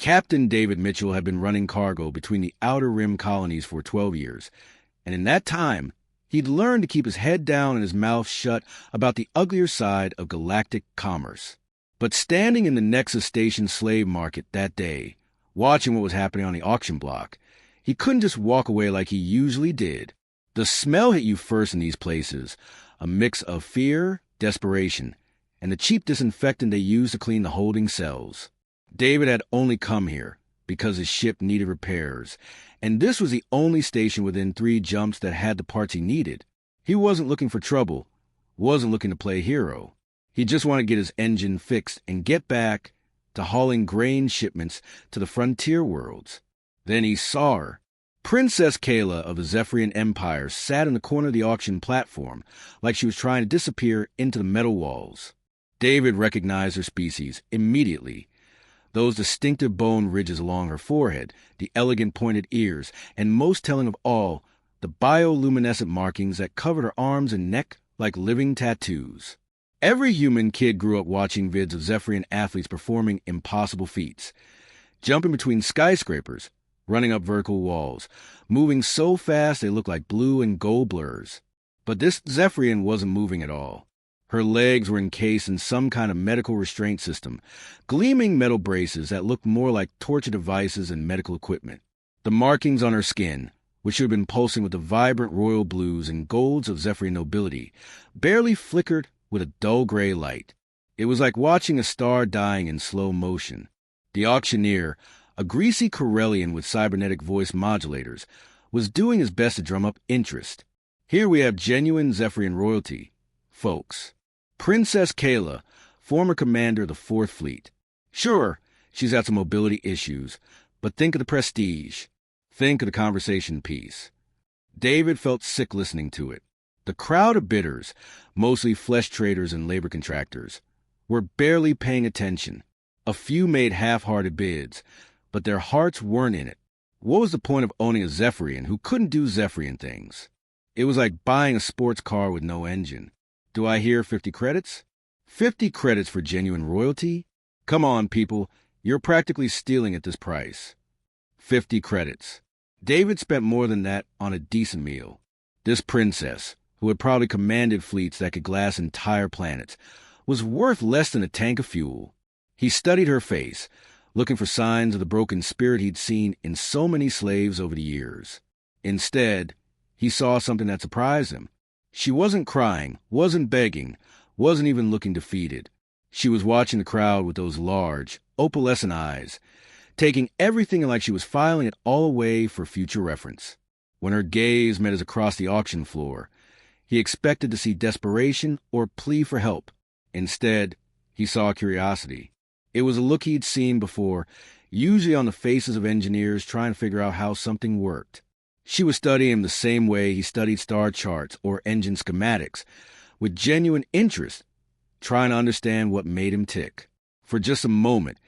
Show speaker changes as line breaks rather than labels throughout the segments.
Captain David Mitchell had been running cargo between the Outer Rim colonies for 12 years, and in that time, he'd learned to keep his head down and his mouth shut about the uglier side of galactic commerce. But standing in the Nexus Station slave market that day, watching what was happening on the auction block, he couldn't just walk away like he usually did. The smell hit you first in these places, a mix of fear, desperation, and the cheap disinfectant they use to clean the holding cells. David had only come here because his ship needed repairs, and this was the only station within 3 jumps that had the parts he needed. He wasn't looking for trouble, wasn't looking to play hero. He just wanted to get his engine fixed and get back to hauling grain shipments to the frontier worlds. Then he saw her. Princess Kayla of the Zephyrian Empire sat in the corner of the auction platform like she was trying to disappear into the metal walls. David recognized her species immediately. Those distinctive bone ridges along her forehead, the elegant pointed ears, and most telling of all, the bioluminescent markings that covered her arms and neck like living tattoos. Every human kid grew up watching vids of Zephyrian athletes performing impossible feats, jumping between skyscrapers, running up vertical walls, moving so fast they looked like blue and gold blurs. But this Zephyrian wasn't moving at all. Her legs were encased in some kind of medical restraint system, gleaming metal braces that looked more like torture devices and medical equipment. The markings on her skin, which should have been pulsing with the vibrant royal blues and golds of Zephyrian nobility, barely flickered with a dull gray light. It was like watching a star dying in slow motion. The auctioneer, a greasy Corellian with cybernetic voice modulators, was doing his best to drum up interest. Here we have genuine Zephyrian royalty, folks. Princess Kayla, former commander of the 4th Fleet. Sure, she's had some mobility issues, but think of the prestige. Think of the conversation piece. David felt sick listening to it. The crowd of bidders, mostly flesh traders and labor contractors, were barely paying attention. A few made half-hearted bids, but their hearts weren't in it. What was the point of owning a Zephyrian who couldn't do Zephyrian things? It was like buying a sports car with no engine. Do I hear 50 credits? 50 credits for genuine royalty? Come on, people, you're practically stealing at this price. 50 credits. David spent more than that on a decent meal. This princess, who had probably commanded fleets that could glass entire planets, was worth less than a tank of fuel. He studied her face, looking for signs of the broken spirit he'd seen in so many slaves over the years. Instead, he saw something that surprised him. She wasn't crying, wasn't begging, wasn't even looking defeated. She was watching the crowd with those large, opalescent eyes, taking everything like she was filing it all away for future reference. When her gaze met his across the auction floor, he expected to see desperation or plea for help. Instead, he saw curiosity. It was a look he'd seen before, usually on the faces of engineers trying to figure out how something worked. She was studying him the same way he studied star charts or engine schematics, with genuine interest, trying to understand what made him tick. For just a moment,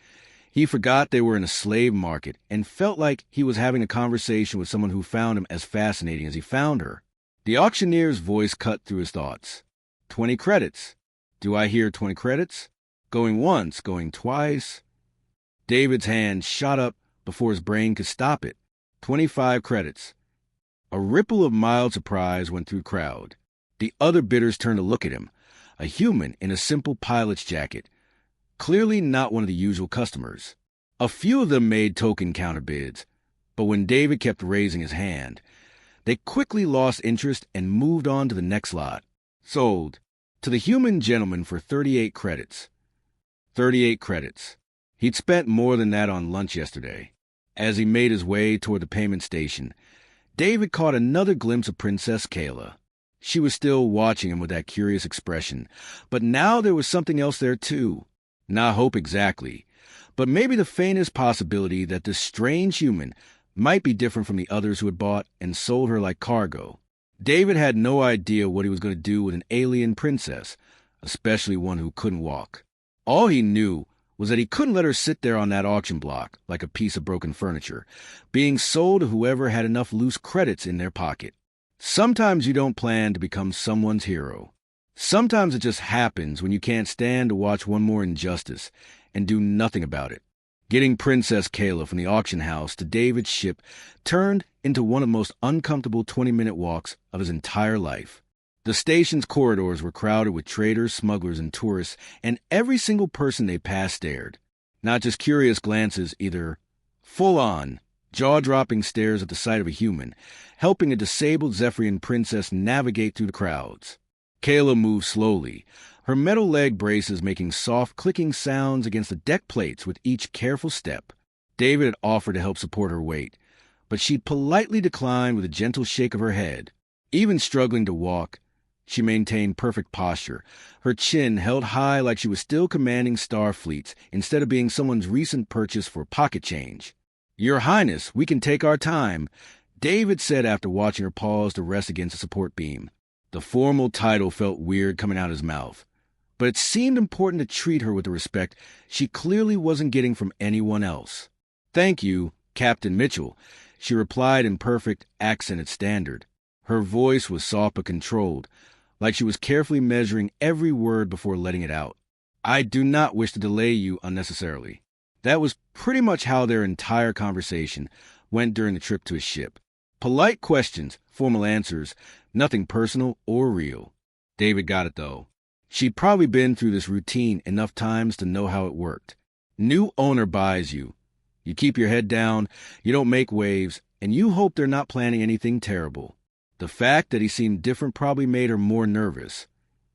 he forgot they were in a slave market and felt like he was having a conversation with someone who found him as fascinating as he found her. The auctioneer's voice cut through his thoughts. 20 credits. Do I hear 20 credits? Going once, going twice. David's hand shot up before his brain could stop it. 25 credits. A ripple of mild surprise went through the crowd. The other bidders turned to look at him, a human in a simple pilot's jacket, clearly not one of the usual customers. A few of them made token counterbids, but when David kept raising his hand, they quickly lost interest and moved on to the next lot. Sold to the human gentleman for 38 credits. 38 credits. He'd spent more than that on lunch yesterday. As he made his way toward the payment station, David caught another glimpse of Princess Kayla. She was still watching him with that curious expression, but now there was something else there too. Not hope exactly, but maybe the faintest possibility that this strange human might be different from the others who had bought and sold her like cargo. David had no idea what he was going to do with an alien princess, especially one who couldn't walk. All he knew was that he couldn't let her sit there on that auction block like a piece of broken furniture, being sold to whoever had enough loose credits in their pocket. Sometimes you don't plan to become someone's hero. Sometimes it just happens when you can't stand to watch one more injustice and do nothing about it. Getting Princess Kayla from the auction house to David's ship turned into one of the most uncomfortable 20-minute walks of his entire life. The station's corridors were crowded with traders, smugglers, and tourists, and every single person they passed stared. Not just curious glances, either full-on, jaw-dropping stares at the sight of a human, helping a disabled Zephyrian princess navigate through the crowds. Kayla moved slowly, her metal leg braces making soft, clicking sounds against the deck plates with each careful step. David had offered to help support her weight, but she politely declined with a gentle shake of her head. Even struggling to walk, she maintained perfect posture, her chin held high like she was still commanding star fleets instead of being someone's recent purchase for pocket change. "Your Highness, we can take our time," David said after watching her pause to rest against a support beam. The formal title felt weird coming out of his mouth, but it seemed important to treat her with the respect she clearly wasn't getting from anyone else. "Thank you, Captain Mitchell," she replied in perfect accented standard. Her voice was soft but controlled, like she was carefully measuring every word before letting it out. "I do not wish to delay you unnecessarily." That was pretty much how their entire conversation went during the trip to his ship. Polite questions, formal answers, nothing personal or real. David got it, though. She'd probably been through this routine enough times to know how it worked. New owner buys you. You keep your head down, you don't make waves, and you hope they're not planning anything terrible. The fact that he seemed different probably made her more nervous.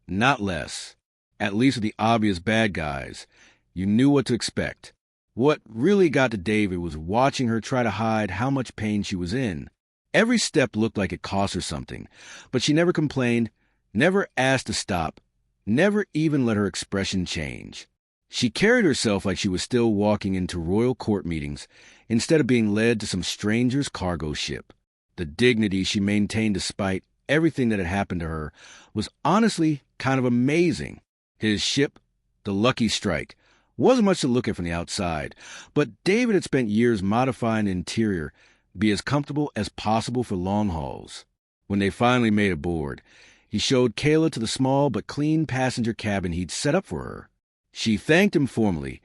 Not less. At least with the obvious bad guys, you knew what to expect. What really got to David was watching her try to hide how much pain she was in. Every step looked like it cost her something, but she never complained, never asked to stop, never even let her expression change. She carried herself like she was still walking into royal court meetings instead of being led to some stranger's cargo ship. The dignity she maintained despite everything that had happened to her was honestly kind of amazing. His ship, the Lucky Strike, wasn't much to look at from the outside, but David had spent years modifying the interior to be as comfortable as possible for long hauls. When they finally made aboard, he showed Kayla to the small but clean passenger cabin he'd set up for her. She thanked him formally,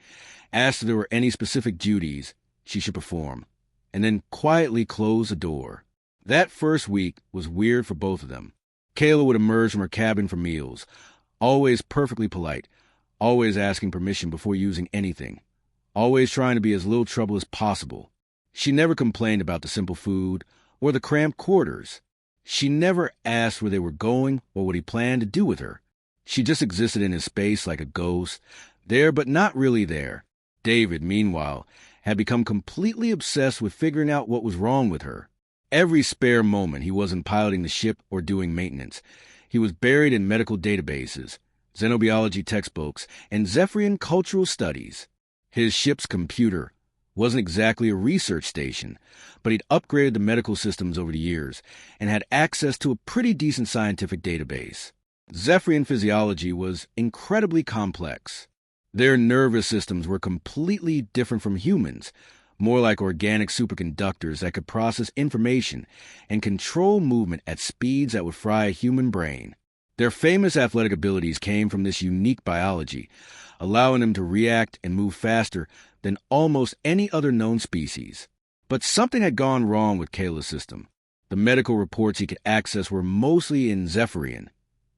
asked if there were any specific duties she should perform, and then quietly closed the door. That first week was weird for both of them. Kayla would emerge from her cabin for meals, always perfectly polite, always asking permission before using anything, always trying to be as little trouble as possible. She never complained about the simple food or the cramped quarters. She never asked where they were going or what he planned to do with her. She just existed in his space like a ghost, there but not really there. David, meanwhile, had become completely obsessed with figuring out what was wrong with her. Every spare moment he wasn't piloting the ship or doing maintenance. He was buried in medical databases, xenobiology textbooks, and Zephyrian cultural studies. His ship's computer wasn't exactly a research station, but he'd upgraded the medical systems over the years and had access to a pretty decent scientific database. Zephyrian physiology was incredibly complex. Their nervous systems were completely different from humans, more like organic superconductors that could process information and control movement at speeds that would fry a human brain. Their famous athletic abilities came from this unique biology, allowing them to react and move faster than almost any other known species. But something had gone wrong with Kayla's system. The medical reports he could access were mostly in Zephyrian,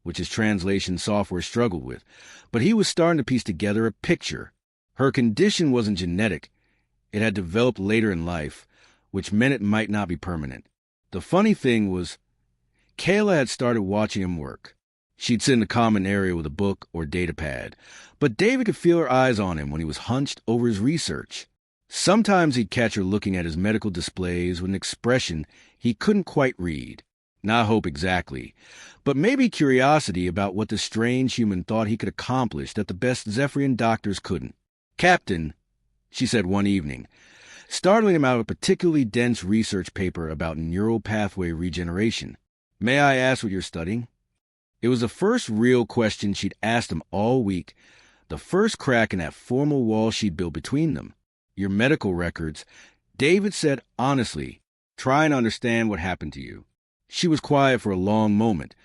which his translation software struggled with, but he was starting to piece together a picture. Her condition wasn't genetic. It had developed later in life, which meant it might not be permanent. The funny thing was, Kayla had started watching him work. She'd sit in the common area with a book or datapad, but David could feel her eyes on him when he was hunched over his research. Sometimes he'd catch her looking at his medical displays with an expression he couldn't quite read. Not hope exactly, but maybe curiosity about what the strange human thought he could accomplish that the best Zephyrian doctors couldn't. "Captain," she said one evening, startling him out of a particularly dense research paper about neural pathway regeneration, "may I ask what you're studying?" It was the first real question she'd asked him all week, the first crack in that formal wall she'd built between them. "Your medical records," David said honestly, "trying to understand what happened to you." She was quiet for a long moment,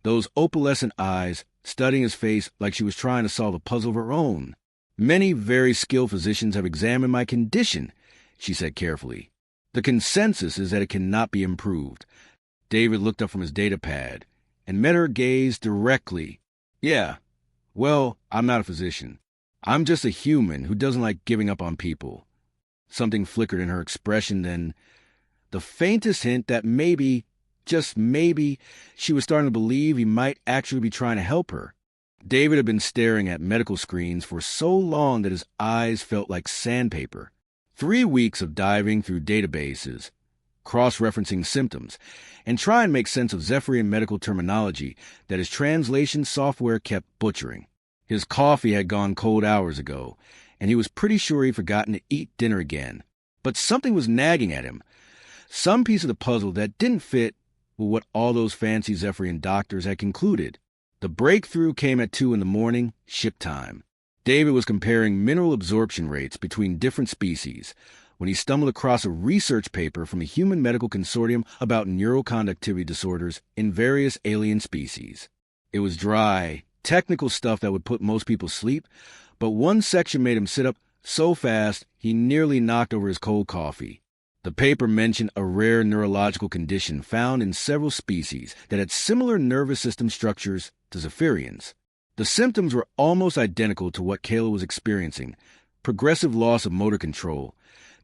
those opalescent eyes studying his face like she was trying to solve a puzzle of her own. Many very skilled physicians have examined my condition, she said carefully. The consensus is that it cannot be improved. David looked up from his data pad and met her gaze directly. Yeah, well, I'm not a physician. I'm just a human who doesn't like giving up on people. Something flickered in her expression then. The faintest hint that maybe, just maybe, she was starting to believe he might actually be trying to help her. David had been staring at medical screens for so long that his eyes felt like sandpaper. 3 weeks of diving through databases, cross-referencing symptoms, and trying to make sense of Zephyrian medical terminology that his translation software kept butchering. His coffee had gone cold hours ago, and he was pretty sure he'd forgotten to eat dinner again. But something was nagging at him. Some piece of the puzzle that didn't fit with what all those fancy Zephyrian doctors had concluded. The breakthrough came at 2 a.m, ship time. David was comparing mineral absorption rates between different species when he stumbled across a research paper from the Human Medical Consortium about neuroconductivity disorders in various alien species. It was dry, technical stuff that would put most people to sleep, but one section made him sit up so fast he nearly knocked over his cold coffee. The paper mentioned a rare neurological condition found in several species that had similar nervous system structures to Zephyrians. The symptoms were almost identical to what Kayla was experiencing: progressive loss of motor control,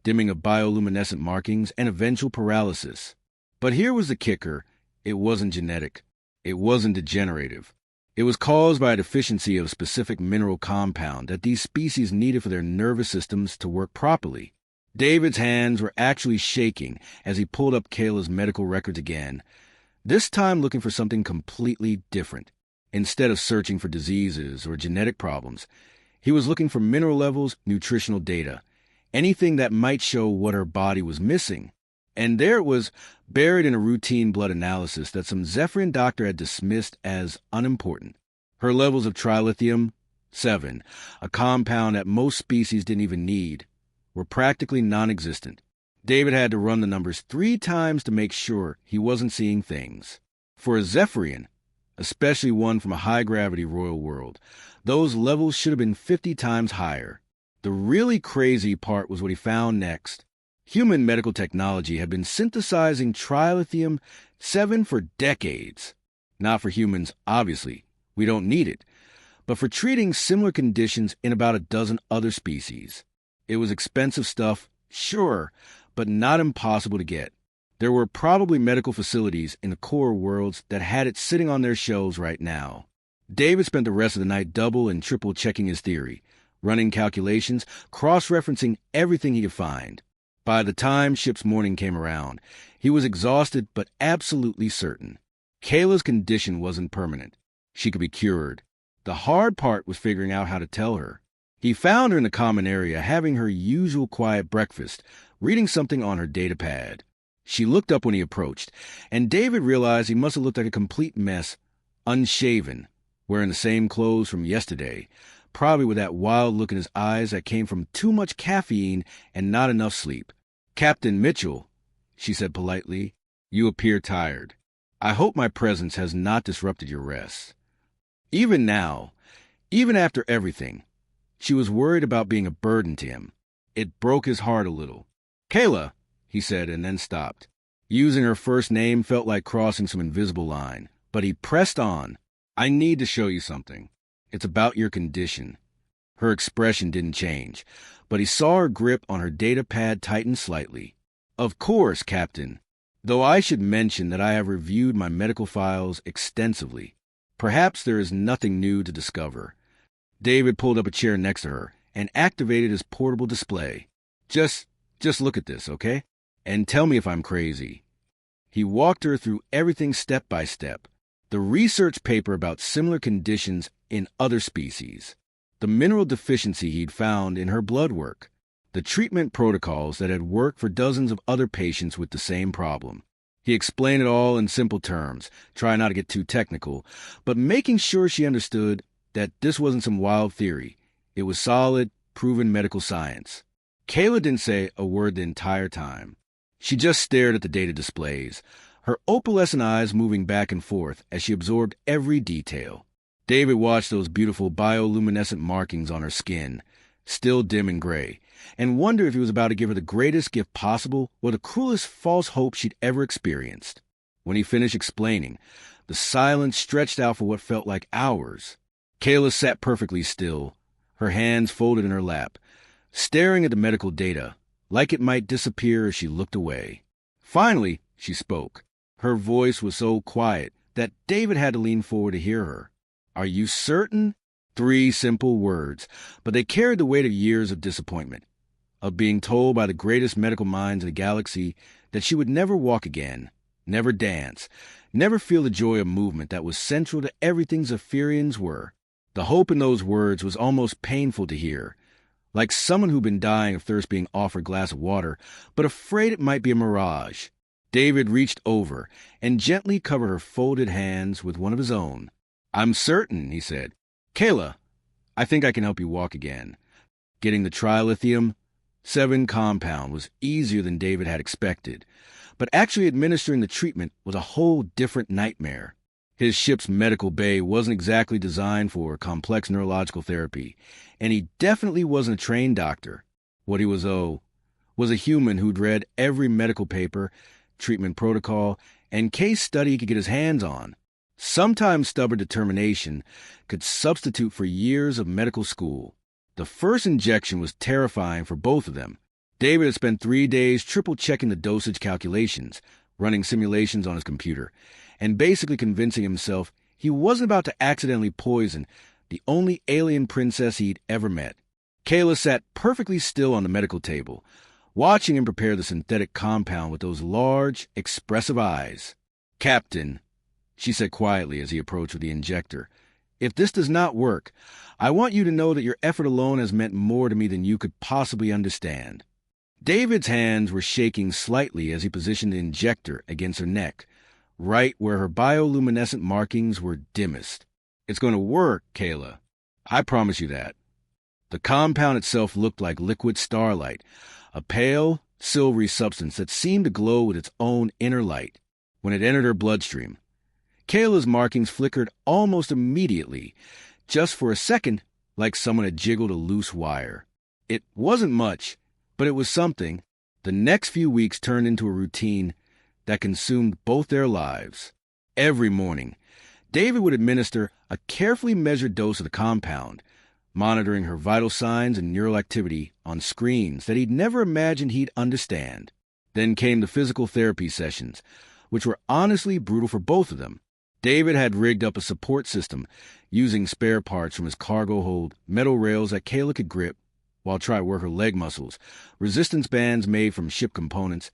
dimming of bioluminescent markings, and eventual paralysis. But here was the kicker: it wasn't genetic. It wasn't degenerative. It was caused by a deficiency of a specific mineral compound that these species needed for their nervous systems to work properly. David's hands were actually shaking as he pulled up Kayla's medical records again, this time looking for something completely different. Instead of searching for diseases or genetic problems, he was looking for mineral levels, nutritional data, anything that might show what her body was missing. And there it was, buried in a routine blood analysis that some Zephyrian doctor had dismissed as unimportant. Her levels of trilithium, 7, a compound that most species didn't even need, were practically non-existent. David had to run the numbers 3 times to make sure he wasn't seeing things. For a Zephyrian, especially one from a high-gravity royal world, those levels should have been 50 times higher. The really crazy part was what he found next. Human medical technology had been synthesizing trilithium 7 for decades. Not for humans, obviously. We don't need it. But for treating similar conditions in about a dozen other species. It was expensive stuff, sure, but not impossible to get. There were probably medical facilities in the core worlds that had it sitting on their shelves right now. David spent the rest of the night double and triple checking his theory, running calculations, cross-referencing everything he could find. By the time ship's morning came around, he was exhausted but absolutely certain. Kayla's condition wasn't permanent. She could be cured. The hard part was figuring out how to tell her. He found her in the common area, having her usual quiet breakfast, reading something on her data pad. She looked up when he approached, and David realized he must have looked like a complete mess, unshaven, wearing the same clothes from yesterday, probably with that wild look in his eyes that came from too much caffeine and not enough sleep. "Captain Mitchell," she said politely, "you appear tired. I hope my presence has not disrupted your rest." Even now, even after everything, she was worried about being a burden to him. It broke his heart a little. "Kayla," he said, and then stopped. Using her first name felt like crossing some invisible line, but he pressed on. "I need to show you something. It's about your condition." Her expression didn't change, but he saw her grip on her data pad tighten slightly. "Of course, Captain. Though I should mention that I have reviewed my medical files extensively. Perhaps there is nothing new to discover." David pulled up a chair next to her and activated his portable display. Just look at this, okay? And tell me if I'm crazy." He walked her through everything step by step. The research paper about similar conditions in other species. The mineral deficiency he'd found in her blood work. The treatment protocols that had worked for dozens of other patients with the same problem. He explained it all in simple terms, trying not to get too technical, but making sure she understood that this wasn't some wild theory. It was solid, proven medical science. Kayla didn't say a word the entire time. She just stared at the data displays, her opalescent eyes moving back and forth as she absorbed every detail. David watched those beautiful bioluminescent markings on her skin, still dim and gray, and wondered if he was about to give her the greatest gift possible or the cruelest false hope she'd ever experienced. When he finished explaining, the silence stretched out for what felt like hours. Kayla sat perfectly still, her hands folded in her lap, staring at the medical data, like it might disappear as she looked away. Finally, she spoke. Her voice was so quiet that David had to lean forward to hear her. "Are you certain?" 3 simple words, but they carried the weight of years of disappointment, of being told by the greatest medical minds in the galaxy that she would never walk again, never dance, never feel the joy of movement that was central to everything Zephyrians were. The hope in those words was almost painful to hear, like someone who'd been dying of thirst being offered a glass of water, but afraid it might be a mirage. David reached over and gently covered her folded hands with one of his own. "I'm certain," he said. "Kayla, I think I can help you walk again." Getting the trilithium 7 compound was easier than David had expected, but actually administering the treatment was a whole different nightmare. His ship's medical bay wasn't exactly designed for complex neurological therapy, and he definitely wasn't a trained doctor. What he was a human who'd read every medical paper, treatment protocol, and case study he could get his hands on. Sometimes stubborn determination could substitute for years of medical school. The first injection was terrifying for both of them. David had spent 3 days triple-checking the dosage calculations, running simulations on his computer, and basically convincing himself he wasn't about to accidentally poison the only alien princess he'd ever met. Kayla sat perfectly still on the medical table, watching him prepare the synthetic compound with those large, expressive eyes. "Captain," she said quietly as he approached with the injector, "if this does not work, I want you to know that your effort alone has meant more to me than you could possibly understand." David's hands were shaking slightly as he positioned the injector against her neck, right where her bioluminescent markings were dimmest. "It's going to work, Kayla. I promise you that." The compound itself looked like liquid starlight, a pale, silvery substance that seemed to glow with its own inner light. When it entered her bloodstream, Kayla's markings flickered almost immediately, just for a second, like someone had jiggled a loose wire. It wasn't much, but it was something. The next few weeks turned into a routine that consumed both their lives. Every morning, David would administer a carefully measured dose of the compound, monitoring her vital signs and neural activity on screens that he'd never imagined he'd understand. Then came the physical therapy sessions, which were honestly brutal for both of them. David had rigged up a support system using spare parts from his cargo hold, metal rails that Kayla could grip while trying to work her leg muscles, resistance bands made from ship components,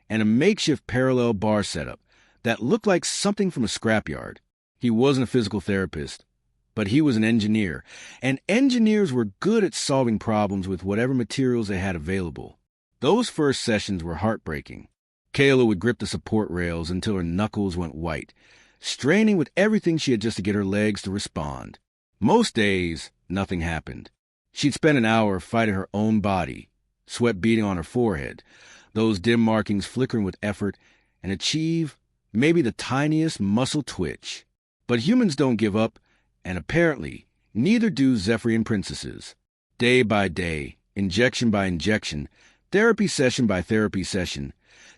and a makeshift parallel bar setup that looked like something from a scrapyard. He wasn't a physical therapist, but he was an engineer, and engineers were good at solving problems with whatever materials they had available. Those first sessions were heartbreaking. Kayla would grip the support rails until her knuckles went white, straining with everything she had just to get her legs to respond. Most days, nothing happened. She'd spend an hour fighting her own body, sweat beading on her forehead, those dim markings flickering with effort, and achieve maybe the tiniest muscle twitch. But humans don't give up, and apparently, neither do Zephyrian princesses. Day by day, injection by injection, therapy session by therapy session,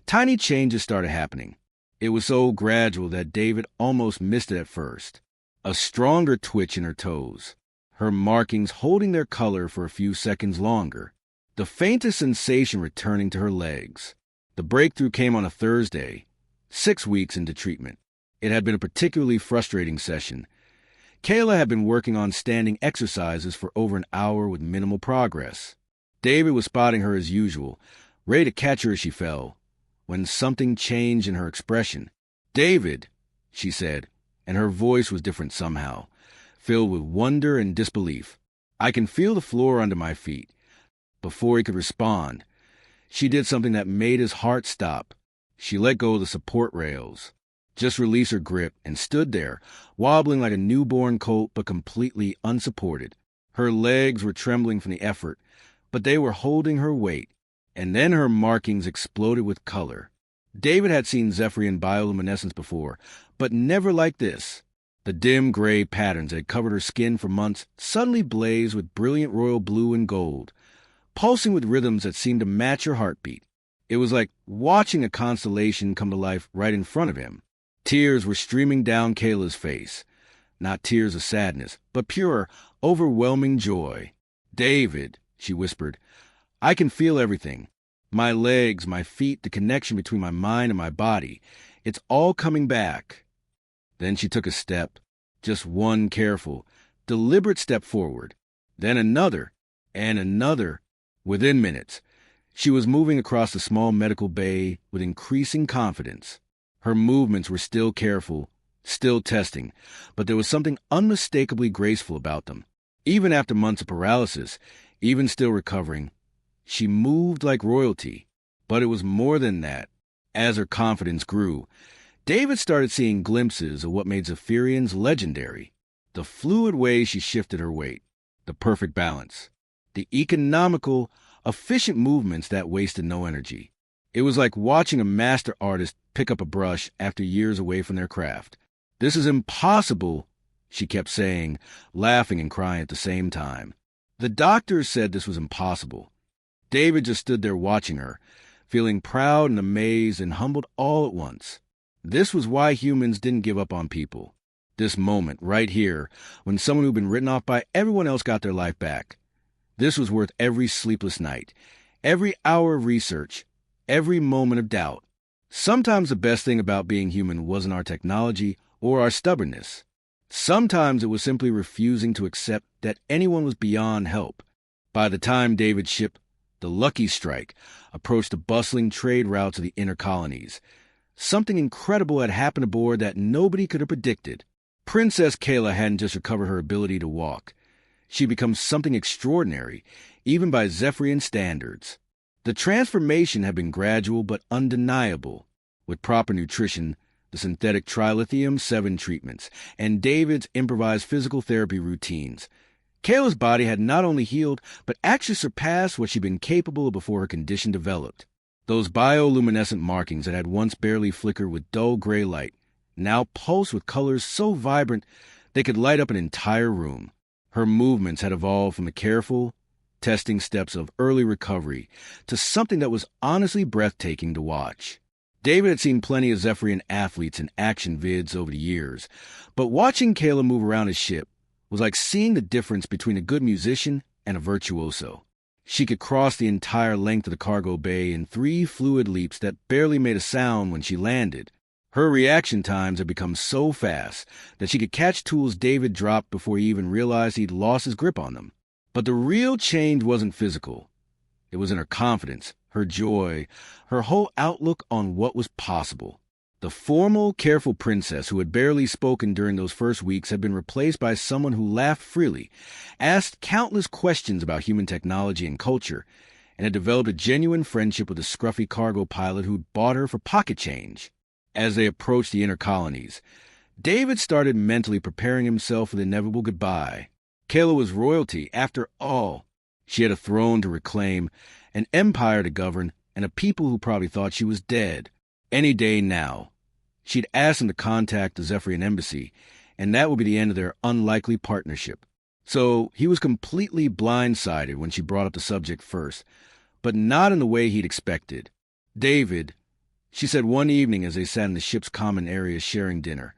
tiny changes started happening. It was so gradual that David almost missed it at first. A stronger twitch in her toes, her markings holding their color for a few seconds longer, the faintest sensation returning to her legs. The breakthrough came on a Thursday, 6 weeks into treatment. It had been a particularly frustrating session. Kayla had been working on standing exercises for over an hour with minimal progress. David was spotting her as usual, ready to catch her as she fell, when something changed in her expression. "David," she said, and her voice was different somehow, filled with wonder and disbelief. "I can feel the floor under my feet." Before he could respond, she did something that made his heart stop. She let go of the support rails, just released her grip, and stood there, wobbling like a newborn colt but completely unsupported. Her legs were trembling from the effort, but they were holding her weight. And then her markings exploded with color. David had seen Zephyrian bioluminescence before, but never like this. The dim gray patterns that had covered her skin for months suddenly blazed with brilliant royal blue and gold, pulsing with rhythms that seemed to match her heartbeat. It was like watching a constellation come to life right in front of him. Tears were streaming down Kayla's face. Not tears of sadness, but pure, overwhelming joy. "David," she whispered, "I can feel everything. My legs, my feet, the connection between my mind and my body. It's all coming back." Then she took a step, just one careful, deliberate step forward. Then another, and another. Within minutes, she was moving across the small medical bay with increasing confidence. Her movements were still careful, still testing, but there was something unmistakably graceful about them. Even after months of paralysis, even still recovering, she moved like royalty. But it was more than that. As her confidence grew, David started seeing glimpses of what made Zephyrians legendary. The fluid way she shifted her weight, the perfect balance, the economical, efficient movements that wasted no energy. It was like watching a master artist pick up a brush after years away from their craft. "This is impossible," she kept saying, laughing and crying at the same time. The doctors said this was impossible. David just stood there watching her, feeling proud and amazed and humbled all at once. This was why humans didn't give up on people. This moment, right here, when someone who'd been written off by everyone else got their life back. This was worth every sleepless night, every hour of research, every moment of doubt. Sometimes the best thing about being human wasn't our technology or our stubbornness. Sometimes it was simply refusing to accept that anyone was beyond help. By the time David's ship, the Lucky Strike, approached the bustling trade routes of the inner colonies, something incredible had happened aboard that nobody could have predicted. Princess Kayla hadn't just recovered her ability to walk. She'd become something extraordinary, even by Zephyrian standards. The transformation had been gradual but undeniable. With proper nutrition, the synthetic trilithium-7 treatments, and David's improvised physical therapy routines, Kayla's body had not only healed, but actually surpassed what she'd been capable of before her condition developed. Those bioluminescent markings that had once barely flickered with dull gray light now pulsed with colors so vibrant they could light up an entire room. Her movements had evolved from the careful, testing steps of early recovery to something that was honestly breathtaking to watch. David had seen plenty of Zephyrian athletes in action vids over the years, but watching Kayla move around his ship was like seeing the difference between a good musician and a virtuoso. She could cross the entire length of the cargo bay in 3 fluid leaps that barely made a sound when she landed. Her reaction times had become so fast that she could catch tools David dropped before he even realized he'd lost his grip on them. But the real change wasn't physical. It was in her confidence, her joy, her whole outlook on what was possible. The formal, careful princess who had barely spoken during those first weeks had been replaced by someone who laughed freely, asked countless questions about human technology and culture, and had developed a genuine friendship with a scruffy cargo pilot who'd bought her for pocket change. As they approached the inner colonies, David started mentally preparing himself for the inevitable goodbye. Kayla was royalty, after all. She had a throne to reclaim, an empire to govern, and a people who probably thought she was dead. Any day now. She'd asked him to contact the Zephyrian embassy, and that would be the end of their unlikely partnership. So he was completely blindsided when she brought up the subject first, but not in the way he'd expected. "David," she said one evening as they sat in the ship's common area sharing dinner,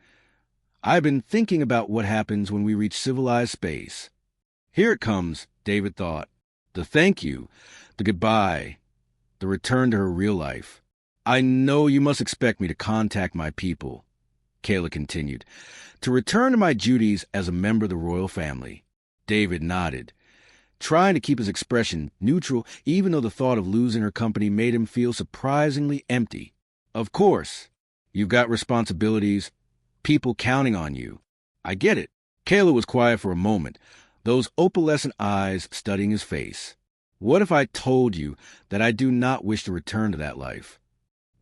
"I've been thinking about what happens when we reach civilized space." Here it comes, David thought. The thank you, the goodbye, the return to her real life. "I know you must expect me to contact my people," Kayla continued, "to return to my duties as a member of the royal family." David nodded, trying to keep his expression neutral even though the thought of losing her company made him feel surprisingly empty. "Of course. You've got responsibilities, people counting on you. I get it." Kayla was quiet for a moment, those opalescent eyes studying his face. "What if I told you that I do not wish to return to that life?"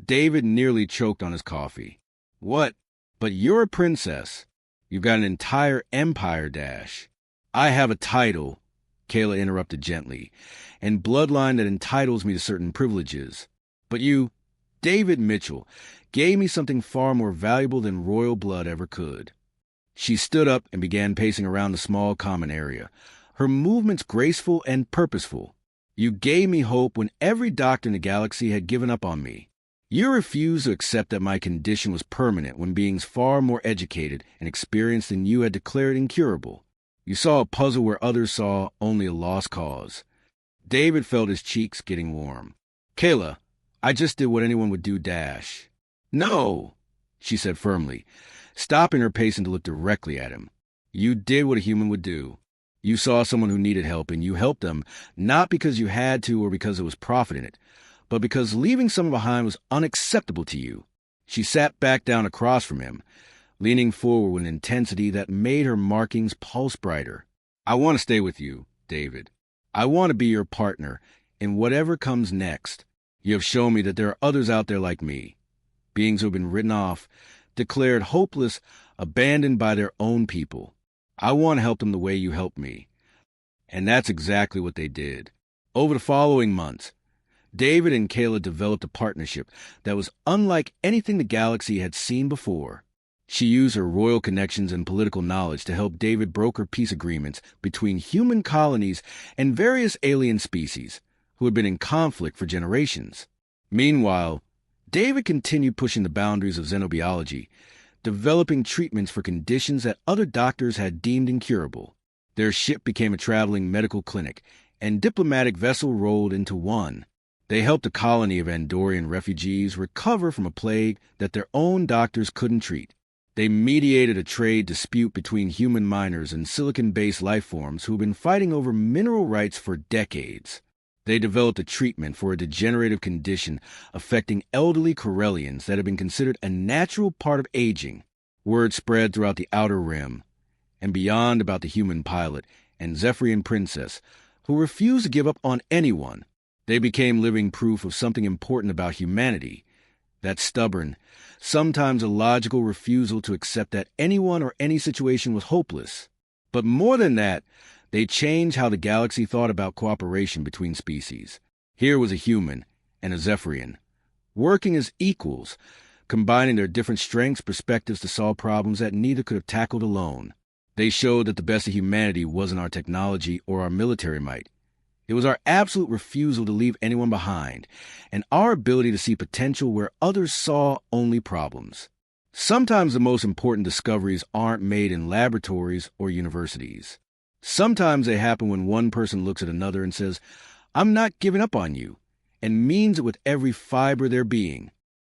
David nearly choked on his coffee. "What? But you're a princess. You've got an entire empire, Dash." "I have a title," Kayla interrupted gently, "and bloodline that entitles me to certain privileges. But you, David Mitchell, gave me something far more valuable than royal blood ever could." She stood up and began pacing around the small common area, her movements graceful and purposeful. You gave me hope when every doctor in the galaxy had given up on me. You refused to accept that my condition was permanent when beings far more educated and experienced than you had declared incurable. You saw a puzzle where others saw only a lost cause. David felt his cheeks getting warm. Kayla, I just did what anyone would do, Dash. No, she said firmly, stopping her pacing to look directly at him. You did what a human would do. You saw someone who needed help, and you helped them, not because you had to or because there was profit in it, but because leaving someone behind was unacceptable to you. She sat back down across from him, leaning forward with an intensity that made her markings pulse brighter. I want to stay with you, David. I want to be your partner in whatever comes next. You have shown me that there are others out there like me, beings who have been written off, declared hopeless, abandoned by their own people. I want to help them the way you helped me. And that's exactly what they did. Over the following months, David and Kayla developed a partnership that was unlike anything the galaxy had seen before. She used her royal connections and political knowledge to help David broker peace agreements between human colonies and various alien species who had been in conflict for generations. Meanwhile, David continued pushing the boundaries of xenobiology, developing treatments for conditions that other doctors had deemed incurable. Their ship became a traveling medical clinic, and diplomatic vessel rolled into one. They helped a colony of Andorian refugees recover from a plague that their own doctors couldn't treat. They mediated a trade dispute between human miners and silicon-based life forms who had been fighting over mineral rights for decades. They developed a treatment for a degenerative condition affecting elderly Corellians that had been considered a natural part of aging. Word spread throughout the Outer Rim and beyond about the human pilot and Zephyrian princess, who refused to give up on anyone. They became living proof of something important about humanity, that stubborn, sometimes illogical refusal to accept that anyone or any situation was hopeless. But more than that, they changed how the galaxy thought about cooperation between species. Here was a human and a Zephyrian, working as equals, combining their different strengths, perspectives to solve problems that neither could have tackled alone. They showed that the best of humanity wasn't our technology or our military might. It was our absolute refusal to leave anyone behind, and our ability to see potential where others saw only problems. Sometimes the most important discoveries aren't made in laboratories or universities. Sometimes they happen when one person looks at another and says, "I'm not giving up on you," and means it with every fiber of their being.